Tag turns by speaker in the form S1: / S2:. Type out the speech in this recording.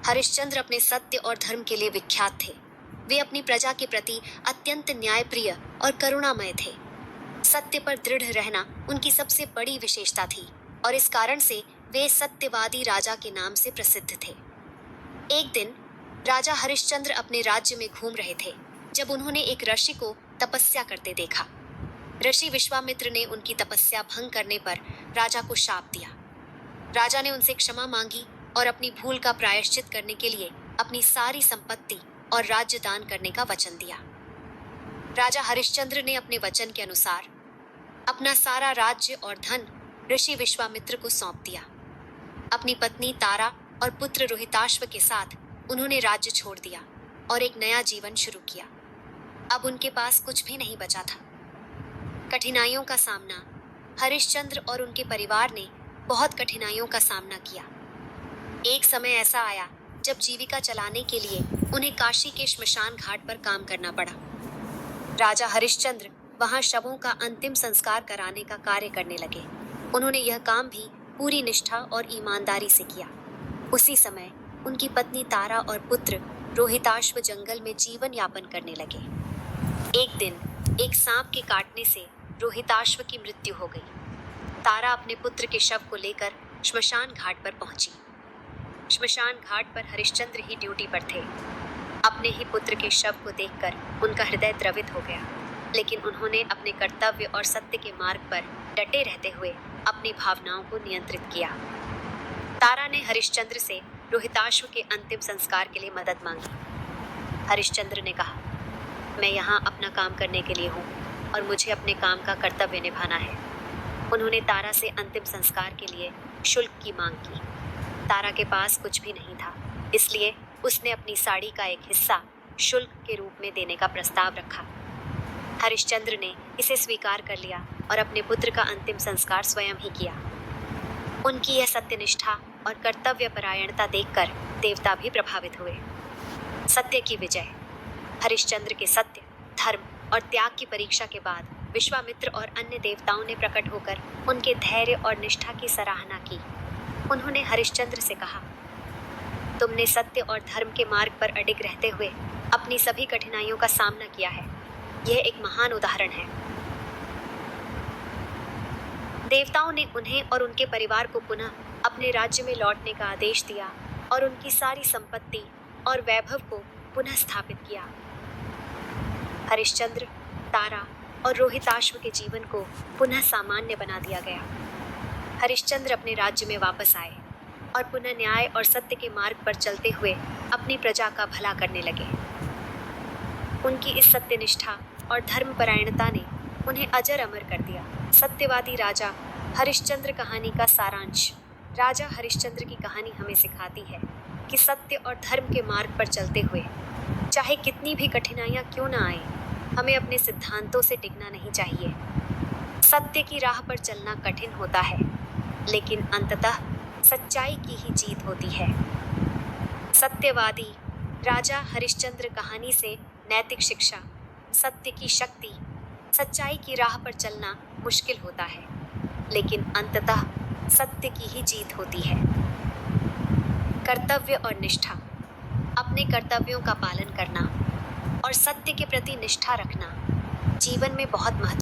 S1: हरिश्चंद्र अपने सत्य और धर्म के लिए विख्यात थे। वे अपनी प्रजा के प्रति अत्यंत न्यायप्रिय और करुणामय थे। सत्य पर दृढ़ रहना उनकी सबसे बड़ी विशेषता थी और इस कारण से वे सत्यवादी राजा के नाम से प्रसिद्ध थे। एक दिन राजा हरिश्चंद्र अपने राज्य में घूम रहे थे जब उन्होंने एक ऋषि को तपस्या करते देखा। ऋषि विश्वामित्र ने उनकी तपस्या भंग करने पर राजा को शाप दिया। राजा ने उनसे क्षमा मांगी और अपनी भूल का प्रायश्चित करने के लिए अपनी सारी संपत्ति और राज्य दान करने का वचन दिया। राजा हरिश्चंद्र ने अपने वचन के अनुसार अपना सारा राज्य और धन ऋषि विश्वामित्र को सौंप दिया। अपनी पत्नी तारा और पुत्र रोहिताश्व के साथ उन्होंने राज्य छोड़ दिया और एक नया जीवन शुरू किया। अब उनके पास कुछ भी नहीं बचा था। कठिनाइयों का सामना हरिश्चंद्र और उनके परिवार ने बहुत कठिनाइयों का सामना किया। एक समय ऐसा आया जब जीविका चलाने के लिए उन्हें काशी के श्मशान घाट पर काम करना पड़ा। राजा हरिश्चंद्र वहां शवों का अंतिम संस्कार कराने का कार्य करने लगे। उन्होंने यह काम भी पूरी निष्ठा और ईमानदारी से किया। उसी समय उनकी पत्नी तारा और पुत्र रोहिताश्व जंगल में जीवन यापन करने लगे। एक दिन एक सांप के काटने से रोहिताश्व की मृत्यु हो गई। तारा अपने पुत्र के शव को लेकर श्मशान घाट पर पहुंची। श्मशान घाट पर हरिश्चंद्र ही ड्यूटी पर थे। अपने ही पुत्र के शव को देखकर उनका हृदय द्रवित हो गया, लेकिन उन्होंने अपने कर्तव्य और सत्य के मार्ग पर डटे रहते हुए अपनी भावनाओं को नियंत्रित किया। तारा ने हरिश्चंद्र से रोहिताश्व के अंतिम संस्कार के लिए मदद मांगी। हरिश्चंद्र ने कहा, मैं यहाँ अपना काम करने के लिए हूँ और मुझे अपने काम का कर्तव्य निभाना है। उन्होंने तारा से अंतिम संस्कार के लिए शुल्क की मांग की। तारा के पास कुछ भी नहीं था, इसलिए उसने अपनी साड़ी का एक हिस्सा शुल्क के रूप में देने का प्रस्ताव रखा। हरिश्चंद्र ने इसे स्वीकार कर लिया और अपने पुत्र का अंतिम संस्कार स्वयं ही किया। उनकी यह सत्यनिष्ठा और कर्तव्यपरायणता देखकर देवता भी प्रभावित हुए। सत्य की विजय। हरिश्चंद्र के सत्य, धर्म और त्याग की परीक्षा के बाद विश्वामित्र और अन्य देवताओं ने प्रकट होकर उनके धैर्य और निष्ठा की सराहना की। उन्होंने हरिश्चंद्र से कहा, तुमने सत्य और धर्म के मार्ग पर अडिग रहते हुए अपनी सभी कठिनाइयों का सामना किया है। यह एक महान उदाहरण है। देवताओं ने उन्हें और उनके परिवार को पुनः अपने राज्य में लौटने का आदेश दिया और उनकी सारी संपत्ति और वैभव को पुनः स्थापित किया। हरिश्चंद्र, तारा और रोहिताश्व के जीवन को पुनः सामान्य बना दिया गया। हरिश्चंद्र अपने राज्य में वापस आए और पुनः न्याय और सत्य के मार्ग पर चलते हुए अपनी प्रजा का भला करने लगे। उनकी इस सत्यनिष्ठा और धर्मपरायणता ने उन्हें अजर अमर कर दिया। सत्यवादी राजा हरिश्चंद्र कहानी का सारांश। राजा हरिश्चंद्र की कहानी हमें सिखाती है कि सत्य और धर्म के मार्ग पर चलते हुए चाहे कितनी भी कठिनाइयां क्यों न आए, हमें अपने सिद्धांतों से टिकना नहीं चाहिए। सत्य की राह पर चलना कठिन होता है, लेकिन अंततः सच्चाई की ही जीत होती है। सत्यवादी राजा हरिश्चंद्र कहानी से नैतिक शिक्षा। सत्य की शक्ति। सच्चाई की राह पर चलना मुश्किल होता है, लेकिन अंततः सत्य की ही जीत होती है। कर्तव्य और निष्ठा। अपने कर्तव्यों का पालन करना और सत्य के प्रति निष्ठा रखना जीवन में बहुत महत्वपूर्ण